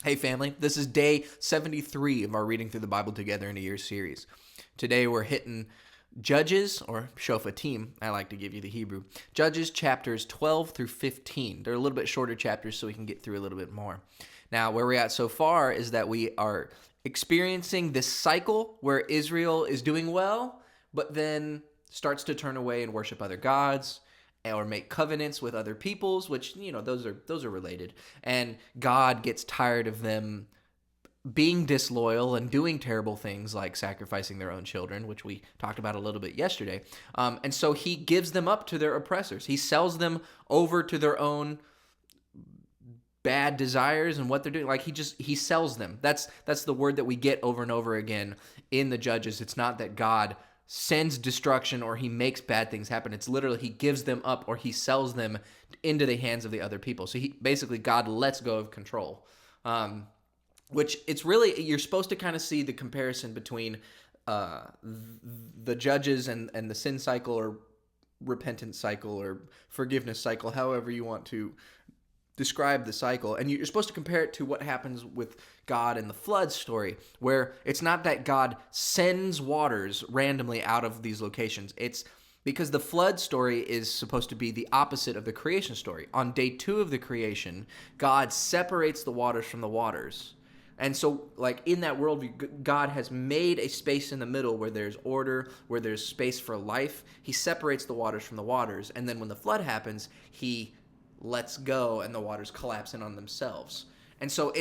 Hey family, this is day 73 of our Reading Through the Bible Together in a Year series. Today we're hitting Judges, or Shofatim, I like to give you the Hebrew. Judges chapters 12 through 15. They're a little bit shorter chapters so we can get through a little bit more. Now, where we're at so far is that we are experiencing this cycle where Israel is doing well, but then starts to turn away and worship other gods, or make covenants with other peoples, which, those are related. And God gets tired of them being disloyal and doing terrible things like sacrificing their own children, which we talked about a little bit yesterday. And so he gives them up to their oppressors. He sells them over to their own bad desires and what they're doing. Like he sells them. That's the word that we get over and over again in the Judges. It's not that God sends destruction or he makes bad things happen. It's literally he gives them up or he sells them into the hands of the other people. So God lets go of control. Which it's really, you're supposed to kind of see the comparison between the Judges and the sin cycle or repentance cycle or forgiveness cycle, however you want to describe the cycle. And you're supposed to compare it to what happens with God in the flood story, where it's not that God sends waters randomly out of these locations. It's because the flood story is supposed to be the opposite of the creation story. On day 2 of the creation, God separates the waters from the waters. And so, like, in that world, God has made a space in the middle where there's order, where there's space for life. He separates the waters from the waters. And then when the flood happens, he lets go and the waters collapse in on themselves. And so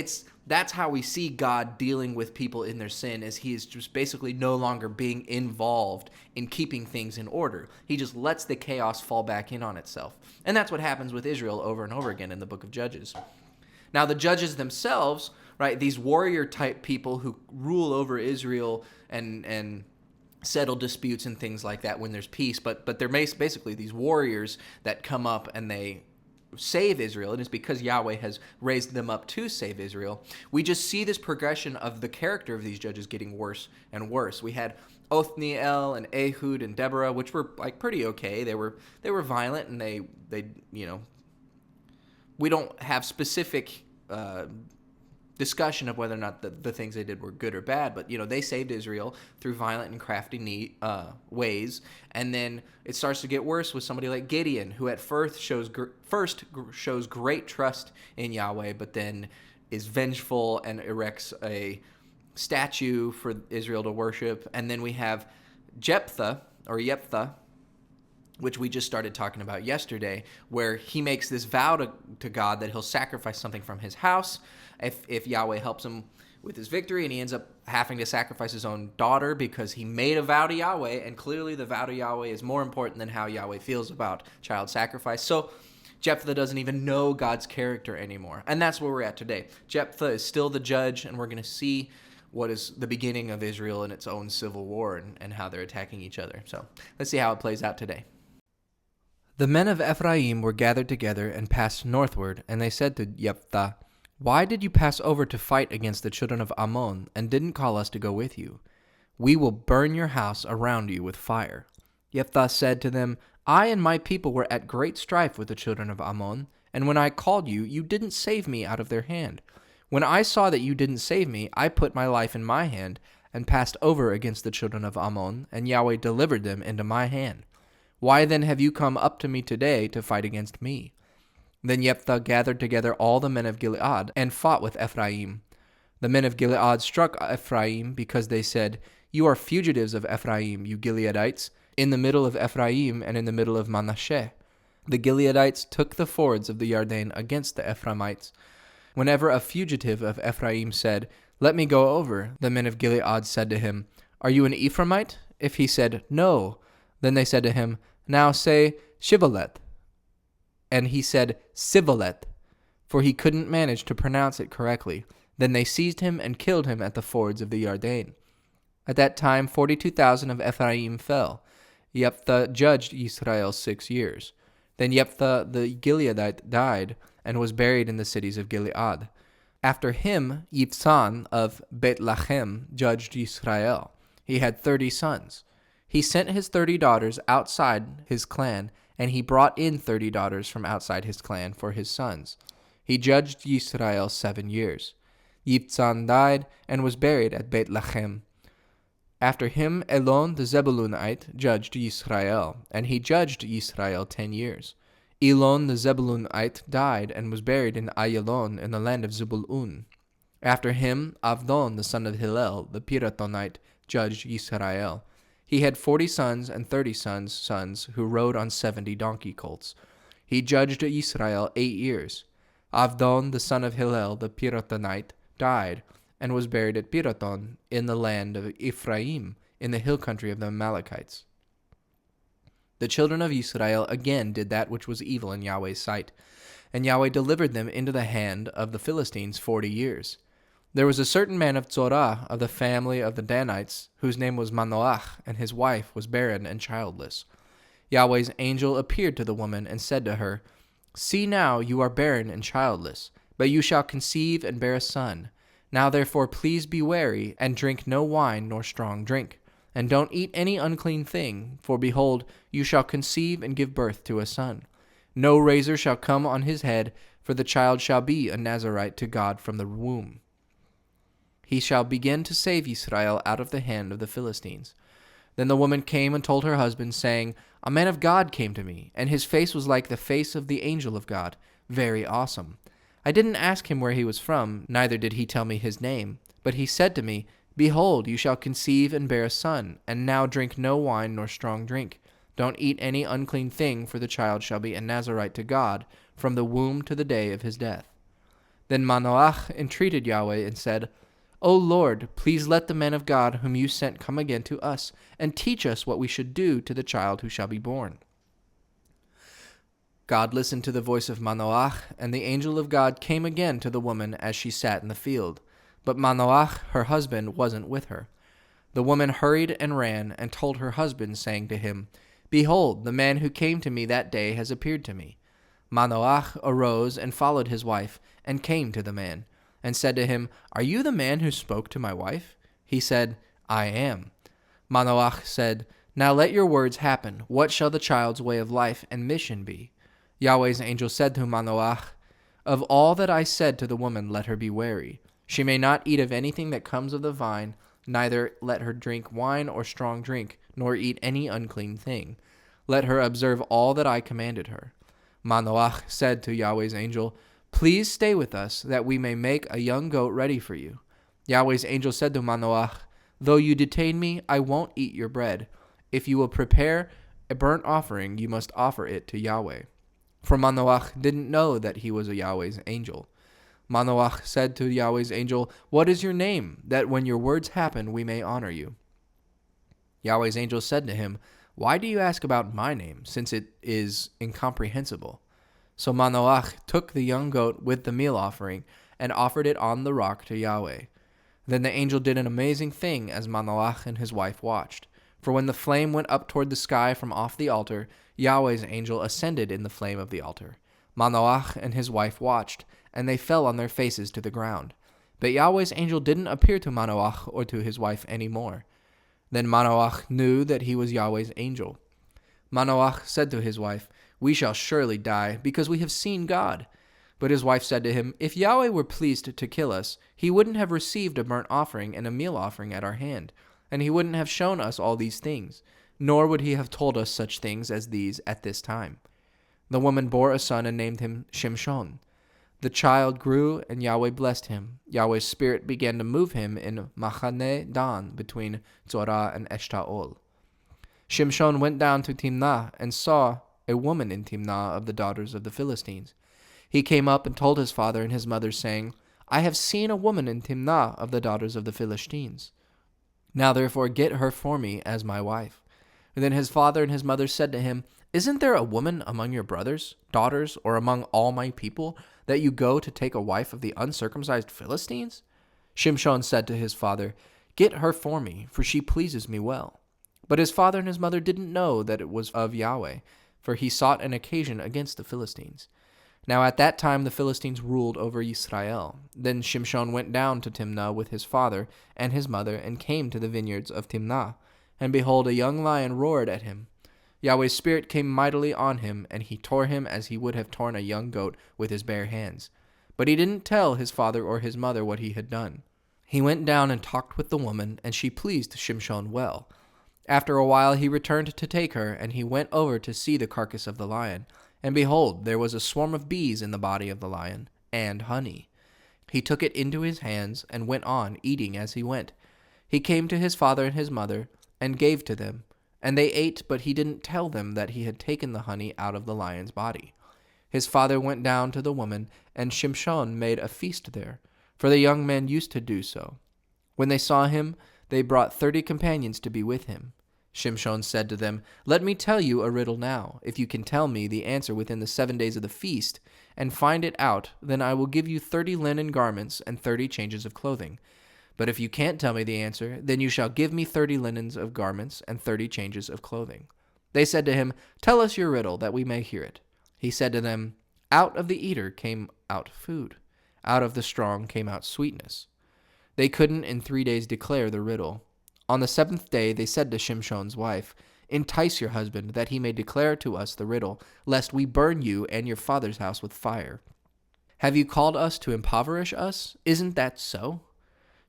that's how we see God dealing with people in their sin, as he is just basically no longer being involved in keeping things in order. He just lets the chaos fall back in on itself. And that's what happens with Israel over and over again in the book of Judges. Now, the judges themselves, right, these warrior type people who rule over Israel and settle disputes and things like that when there's peace, but they're basically these warriors that come up and they save Israel, and it's because Yahweh has raised them up to save Israel. We just see this progression of the character of these judges getting worse and worse. We had Othniel and Ehud and Deborah, which were like pretty okay. They were violent, and they we don't have specific discussion of whether or not the things they did were good or bad, but they saved Israel through violent and crafty ways. And then it starts to get worse with somebody like Gideon, who at first shows great trust in Yahweh, but then is vengeful and erects a statue for Israel to worship. And then we have Jephthah, which we just started talking about yesterday, where he makes this vow to God that he'll sacrifice something from his house if Yahweh helps him with his victory, and he ends up having to sacrifice his own daughter because he made a vow to Yahweh, and clearly the vow to Yahweh is more important than how Yahweh feels about child sacrifice. So Jephthah doesn't even know God's character anymore, and that's where we're at today. Jephthah is still the judge, and we're going to see what is the beginning of Israel and its own civil war and how they're attacking each other. So let's see how it plays out today. The men of Ephraim were gathered together and passed northward, and they said to Jephthah, "Why did you pass over to fight against the children of Ammon, and didn't call us to go with you? We will burn your house around you with fire." Jephthah said to them, "I and my people were at great strife with the children of Ammon, and when I called you, you didn't save me out of their hand. When I saw that you didn't save me, I put my life in my hand, and passed over against the children of Ammon, and Yahweh delivered them into my hand. Why then have you come up to me today to fight against me?" Then Jephthah gathered together all the men of Gilead and fought with Ephraim. The men of Gilead struck Ephraim because they said, "You are fugitives of Ephraim, you Gileadites, in the middle of Ephraim and in the middle of Manasseh." The Gileadites took the fords of the Yarden against the Ephraimites. Whenever a fugitive of Ephraim said, "Let me go over," the men of Gilead said to him, "Are you an Ephraimite?" If he said, "No," then they said to him, "Now say, Shibboleth." And he said, Sivoleth, for he couldn't manage to pronounce it correctly. Then they seized him and killed him at the fords of the Yarden. At that time 42,000 of Ephraim fell. Jephthah judged Israel 6 years. Then Jephthah the Gileadite died and was buried in the cities of Gilead. After him, Ibzan of Bethlehem judged Israel. He had 30 sons. He sent his 30 daughters outside his clan, and he brought in 30 daughters from outside his clan for his sons. He judged Israel 7 years. Yiftsan died and was buried at Beit Lachem. After him, Elon the Zebulunite judged Yisrael, and he judged Yisrael 10 years. Elon the Zebulunite died and was buried in Ayalon in the land of Zebulun. After him, Avdon the son of Hillel the Piratonite judged Yisrael. He had 40 sons and 30 sons who rode on 70 donkey colts. He judged Yisrael 8 years. Avdon the son of Hillel the Piratonite died and was buried at Piraton in the land of Ephraim in the hill country of the Amalekites. The children of Israel again did that which was evil in Yahweh's sight, and Yahweh delivered them into the hand of the Philistines 40 years. There was a certain man of Zorah of the family of the Danites, whose name was Manoach, and his wife was barren and childless. Yahweh's angel appeared to the woman and said to her, "See now, you are barren and childless, but you shall conceive and bear a son. Now therefore please be wary, and drink no wine nor strong drink, and don't eat any unclean thing, for behold, you shall conceive and give birth to a son. No razor shall come on his head, for the child shall be a Nazarite to God from the womb. He shall begin to save Israel out of the hand of the Philistines." Then the woman came and told her husband, saying, "A man of God came to me, and his face was like the face of the angel of God, very awesome. I didn't ask him where he was from, neither did he tell me his name. But he said to me, Behold, you shall conceive and bear a son, and now drink no wine nor strong drink. Don't eat any unclean thing, for the child shall be a Nazarite to God, from the womb to the day of his death." Then Manoach entreated Yahweh and said, "O Lord, please let the man of God whom you sent come again to us, and teach us what we should do to the child who shall be born." God listened to the voice of Manoach, and the angel of God came again to the woman as she sat in the field. But Manoach, her husband, wasn't with her. The woman hurried and ran, and told her husband, saying to him, "Behold, the man who came to me that day has appeared to me." Manoach arose and followed his wife, and came to the man, and said to him, "Are you the man who spoke to my wife?" He said, "I am." Manoach said, "Now let your words happen. What shall the child's way of life and mission be?" Yahweh's angel said to Manoach, "Of all that I said to the woman, let her be wary. She may not eat of anything that comes of the vine, neither let her drink wine or strong drink, nor eat any unclean thing. Let her observe all that I commanded her." Manoach said to Yahweh's angel, "Please stay with us, that we may make a young goat ready for you." Yahweh's angel said to Manoach, "Though you detain me, I won't eat your bread. If you will prepare a burnt offering, you must offer it to Yahweh." For Manoach didn't know that he was a Yahweh's angel. Manoach said to Yahweh's angel, "What is your name, that when your words happen, we may honor you?" Yahweh's angel said to him, "Why do you ask about my name, since it is incomprehensible?" So Manoach took the young goat with the meal offering and offered it on the rock to Yahweh. Then the angel did an amazing thing as Manoach and his wife watched. For when the flame went up toward the sky from off the altar, Yahweh's angel ascended in the flame of the altar. Manoach and his wife watched, and they fell on their faces to the ground. But Yahweh's angel didn't appear to Manoach or to his wife any more. Then Manoach knew that he was Yahweh's angel. Manoach said to his wife, "We shall surely die, because we have seen God." But his wife said to him, "If Yahweh were pleased to kill us, he wouldn't have received a burnt offering and a meal offering at our hand, and he wouldn't have shown us all these things, nor would he have told us such things as these at this time." The woman bore a son and named him Shimshon. The child grew, and Yahweh blessed him. Yahweh's spirit began to move him in Machane Dan between Zorah and Eshtaol. Shimshon went down to Timnah and saw a woman in Timnah of the daughters of the Philistines. He came up and told his father and his mother, saying, "I have seen a woman in Timnah of the daughters of the Philistines. Now therefore get her for me as my wife." And then his father and his mother said to him, "Isn't there a woman among your brothers, daughters, or among all my people, that you go to take a wife of the uncircumcised Philistines?" Shimshon said to his father, "Get her for me, for she pleases me well." But his father and his mother didn't know that it was of Yahweh, for he sought an occasion against the Philistines. Now at that time the Philistines ruled over Israel. Then Shimshon went down to Timnah with his father and his mother, and came to the vineyards of Timnah. And behold, a young lion roared at him. Yahweh's spirit came mightily on him, and he tore him as he would have torn a young goat with his bare hands. But he didn't tell his father or his mother what he had done. He went down and talked with the woman, and she pleased Shimshon well. After a while he returned to take her, and he went over to see the carcass of the lion. And behold, there was a swarm of bees in the body of the lion, and honey. He took it into his hands, and went on, eating as he went. He came to his father and his mother, and gave to them. And they ate, but he didn't tell them that he had taken the honey out of the lion's body. His father went down to the woman, and Shimshon made a feast there, for the young men used to do so. When they saw him, they brought 30 companions to be with him. Shimshon said to them, "Let me tell you a riddle now. If you can tell me the answer within the 7 days of the feast, and find it out, then I will give you 30 linen garments and 30 changes of clothing. But if you can't tell me the answer, then you shall give me 30 linens of garments and 30 changes of clothing." They said to him, "Tell us your riddle, that we may hear it." He said to them, "Out of the eater came out food. Out of the strong came out sweetness." They couldn't in 3 days declare the riddle. On the 7th day they said to Shimshon's wife, "Entice your husband, that he may declare to us the riddle, lest we burn you and your father's house with fire. Have you called us to impoverish us? Isn't that so?"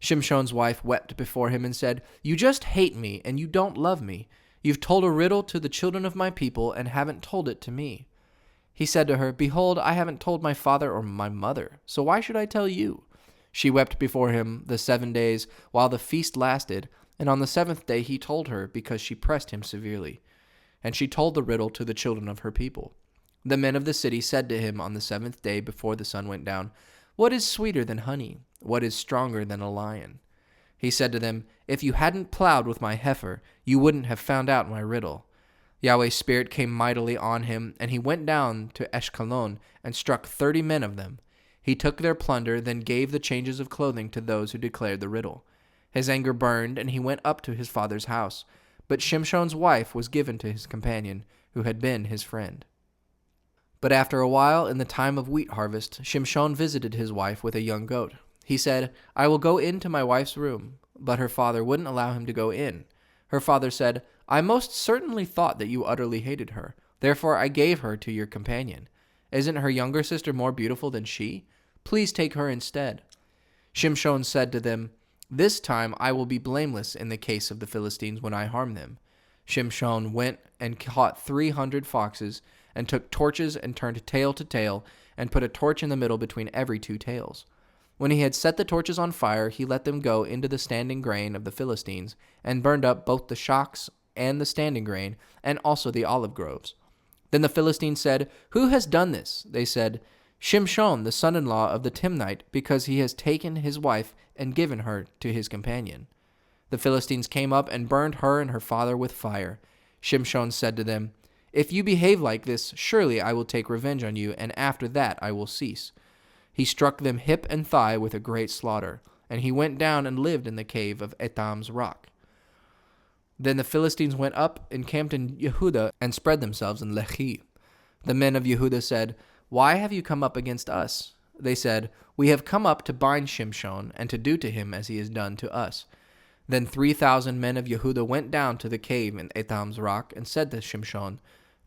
Shimshon's wife wept before him and said, "You just hate me, and you don't love me. You've told a riddle to the children of my people, and haven't told it to me." He said to her, "Behold, I haven't told my father or my mother, so why should I tell you?" She wept before him the 7 days while the feast lasted, and on the 7th day he told her, because she pressed him severely. And she told the riddle to the children of her people. The men of the city said to him on the 7th day before the sun went down, "What is sweeter than honey? What is stronger than a lion?" He said to them, "If you hadn't plowed with my heifer, you wouldn't have found out my riddle." Yahweh's Spirit came mightily on him, and he went down to Eshkelon and struck 30 men of them. He took their plunder, then gave the changes of clothing to those who declared the riddle. His anger burned, and he went up to his father's house. But Shimshon's wife was given to his companion, who had been his friend. But after a while, in the time of wheat harvest, Shimshon visited his wife with a young goat. He said, "I will go into my wife's room." But her father wouldn't allow him to go in. Her father said, "I most certainly thought that you utterly hated her. Therefore I gave her to your companion. Isn't her younger sister more beautiful than she? Please take her instead." Shimshon said to them, "This time I will be blameless in the case of the Philistines when I harm them." Shimshon went and caught 300 foxes, and took torches and turned tail to tail, and put a torch in the middle between every 2 tails. When he had set the torches on fire, he let them go into the standing grain of the Philistines, and burned up both the shocks and the standing grain, and also the olive groves. Then the Philistines said, "Who has done this?" They said, "Shimshon, the son-in-law of the Timnite, because he has taken his wife and given her to his companion." The Philistines came up and burned her and her father with fire. Shimshon said to them, "If you behave like this, surely I will take revenge on you, and after that I will cease." He struck them hip and thigh with a great slaughter, and he went down and lived in the cave of Etam's rock. Then the Philistines went up, encamped in Yehudah, and spread themselves in Lehi. The men of Yehudah said, "Why have you come up against us?" They said, "We have come up to bind Shimshon, and to do to him as he has done to us." Then 3,000 men of Yehudah went down to the cave in Etam's rock, and said to Shimshon,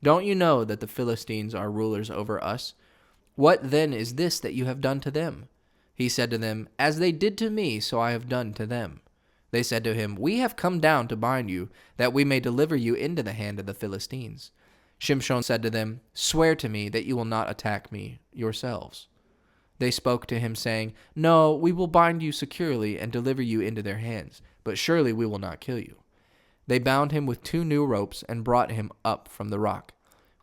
"Don't you know that the Philistines are rulers over us? What then is this that you have done to them?" He said to them, "As they did to me, so I have done to them." They said to him, "We have come down to bind you, that we may deliver you into the hand of the Philistines." Shimshon said to them, "Swear to me that you will not attack me yourselves." They spoke to him, saying, "No, we will bind you securely and deliver you into their hands, but surely we will not kill you." They bound him with 2 new ropes and brought him up from the rock.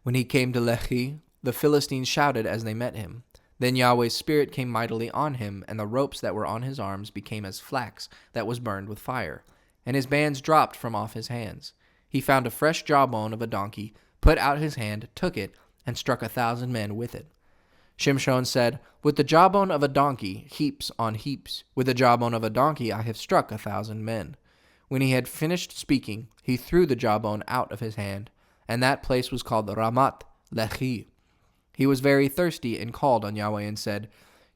When he came to Lehi, the Philistines shouted as they met him. Then Yahweh's Spirit came mightily on him, and the ropes that were on his arms became as flax that was burned with fire, and his bands dropped from off his hands. He found a fresh jawbone of a donkey, put out his hand, took it, and struck 1,000 men with it. Shimshon said, "With the jawbone of a donkey, heaps on heaps. With the jawbone of a donkey I have struck 1,000 men." When he had finished speaking, he threw the jawbone out of his hand, and that place was called Ramat Lehi. He was very thirsty and called on Yahweh and said,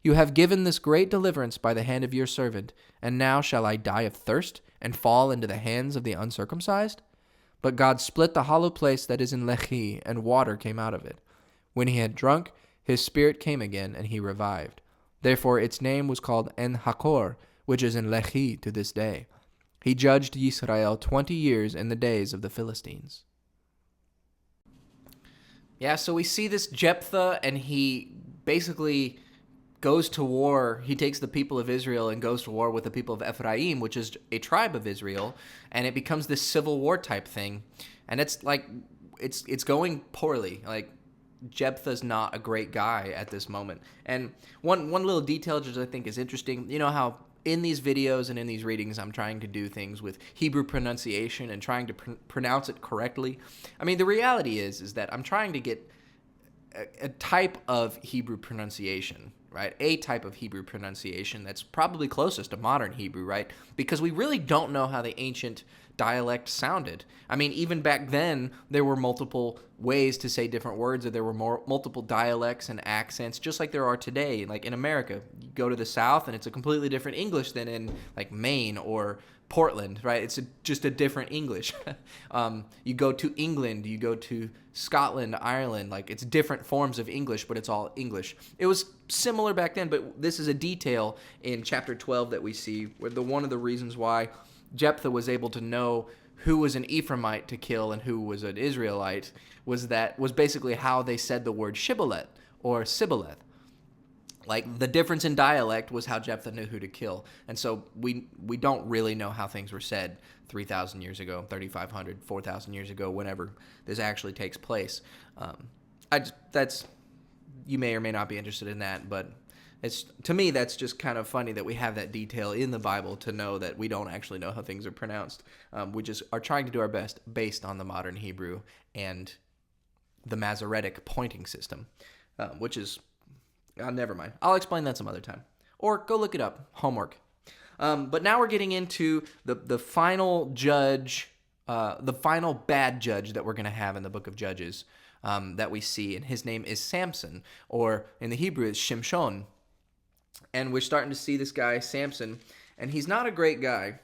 "You have given this great deliverance by the hand of your servant, and now shall I die of thirst and fall into the hands of the uncircumcised?" But God split the hollow place that is in Lehi, and water came out of it. When he had drunk, his spirit came again, and he revived. Therefore its name was called En-Hakkore, which is in Lehi to this day. He judged Israel 20 years in the days of the Philistines. Yeah, so we see this Jephthah, and he basically goes to war. He takes the people of Israel and goes to war with the people of Ephraim, which is a tribe of Israel, and it becomes this civil war type thing. And it's like, it's going poorly. Like, Jephthah's not a great guy at this moment. And one little detail just I think is interesting. You know how in these videos and in these readings I'm trying to do things with Hebrew pronunciation and trying to pronounce it correctly. I mean, the reality is that I'm trying to get a type of Hebrew pronunciation, right? A type of Hebrew pronunciation that's probably closest to modern Hebrew, right? Because we really don't know how the ancient dialect sounded. I mean, even back then, there were multiple ways to say different words, or there were multiple dialects and accents, just like there are today. Like in America, you go to the South, and it's a completely different English than in like Maine or Portland, right? It's just a different English. You go to England, you go to Scotland, Ireland, like it's different forms of English, but it's all English. It was similar back then, but this is a detail in chapter 12 that we see, where one of the reasons why Jephthah was able to know who was an Ephraimite to kill and who was an Israelite was basically how they said the word Shibboleth or Sibboleth. Like, the difference in dialect was how Jephthah knew who to kill. And so we don't really know how things were said 3,000 years ago, 3,500, 4,000 years ago, whenever this actually takes place. You may or may not be interested in that, but to me, that's just kind of funny that we have that detail in the Bible to know that we don't actually know how things are pronounced. We just are trying to do our best based on the modern Hebrew and the Masoretic pointing system, which is... never mind. I'll explain that some other time. Or go look it up. Homework. But now we're getting into the final judge, the final bad judge that we're going to have in the book of Judges that we see. And his name is Samson, or in the Hebrew, it's Shimshon. And we're starting to see this guy, Samson, and he's not a great guy.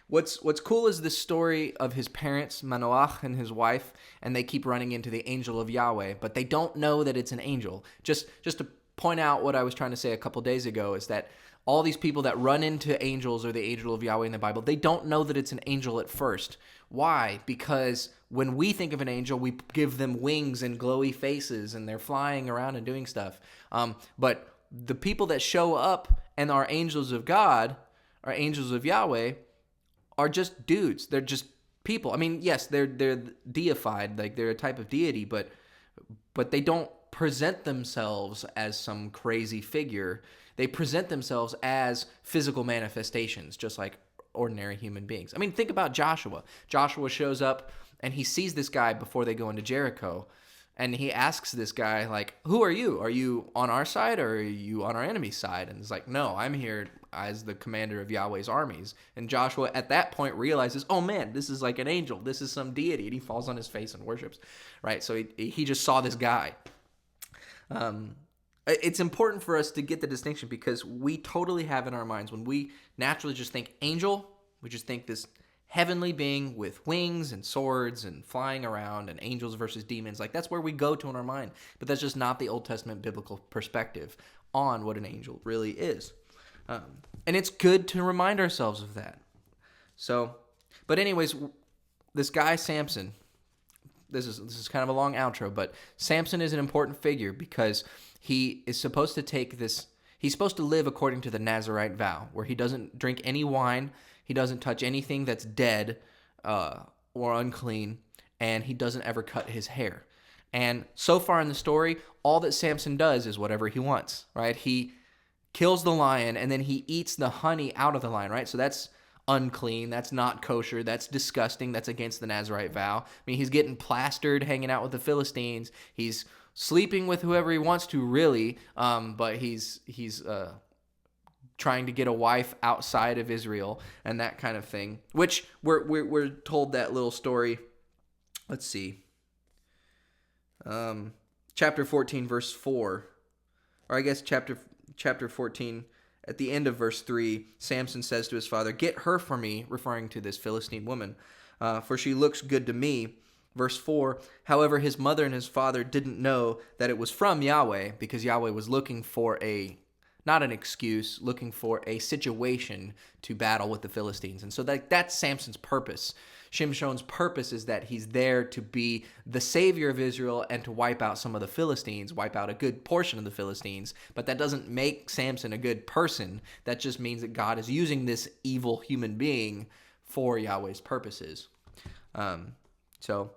What's cool is the story of his parents, Manoach and his wife, and they keep running into the angel of Yahweh, but they don't know that it's an angel. Just to point out what I was trying to say a couple days ago is that all these people that run into angels or the angel of Yahweh in the Bible, they don't know that it's an angel at first. Why? Because when we think of an angel, we give them wings and glowy faces, and they're flying around and doing stuff. But the people that show up and are angels of God, or angels of Yahweh, are just dudes. They're just people. I mean, yes, they're deified, like they're a type of deity, but they don't present themselves as some crazy figure. They present themselves as physical manifestations, just like ordinary human beings. I mean, think about Joshua. Joshua shows up and he sees this guy before they go into Jericho, and he asks this guy, like, who are you? Are you on our side or are you on our enemy's side? And it's like, no, I'm here as the commander of Yahweh's armies. And Joshua at that point realizes, oh man, this is like an angel. This is some deity. And he falls on his face and worships, right? So he just saw this guy. It's important for us to get the distinction, because we totally have in our minds, when we naturally just think angel, we just think this heavenly being with wings and swords and flying around, and angels versus demons. Like, that's where we go to in our mind. But that's just not the Old Testament biblical perspective on what an angel really is. And it's good to remind ourselves of that. So, but anyways, this guy Samson, this is kind of a long outro, but Samson is an important figure because he is supposed to take this, he's supposed to live according to the Nazirite vow, where he doesn't drink any wine, he doesn't touch anything that's dead or unclean, and he doesn't ever cut his hair. And so far in the story, all that Samson does is whatever he wants, right? He kills the lion, and then he eats the honey out of the lion, right? So that's unclean, that's not kosher, that's disgusting, that's against the Nazirite vow. I mean, he's getting plastered, hanging out with the Philistines, he's sleeping with whoever he wants to, really, but he's trying to get a wife outside of Israel and that kind of thing, which we're told that little story. Let's see. Chapter 14, verse 4, or I guess chapter 14, at the end of verse 3, Samson says to his father, "Get her for me," referring to this Philistine woman, "for she looks good to me." Verse 4, however, his mother and his father didn't know that it was from Yahweh, because Yahweh was looking for a not an excuse, looking for a situation to battle with the Philistines. And so that's Samson's purpose. Shimshon's purpose is that he's there to be the savior of Israel and to wipe out some of the Philistines, wipe out a good portion of the Philistines. But that doesn't make Samson a good person. That just means that God is using this evil human being for Yahweh's purposes. So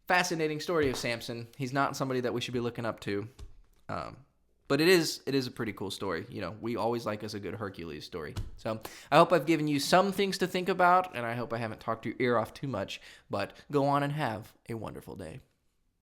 fascinating story of Samson. He's not somebody that we should be looking up to. But it is a pretty cool story. You know, we always like us a good Hercules story. So I hope I've given you some things to think about, and I hope I haven't talked your ear off too much. But go on and have a wonderful day.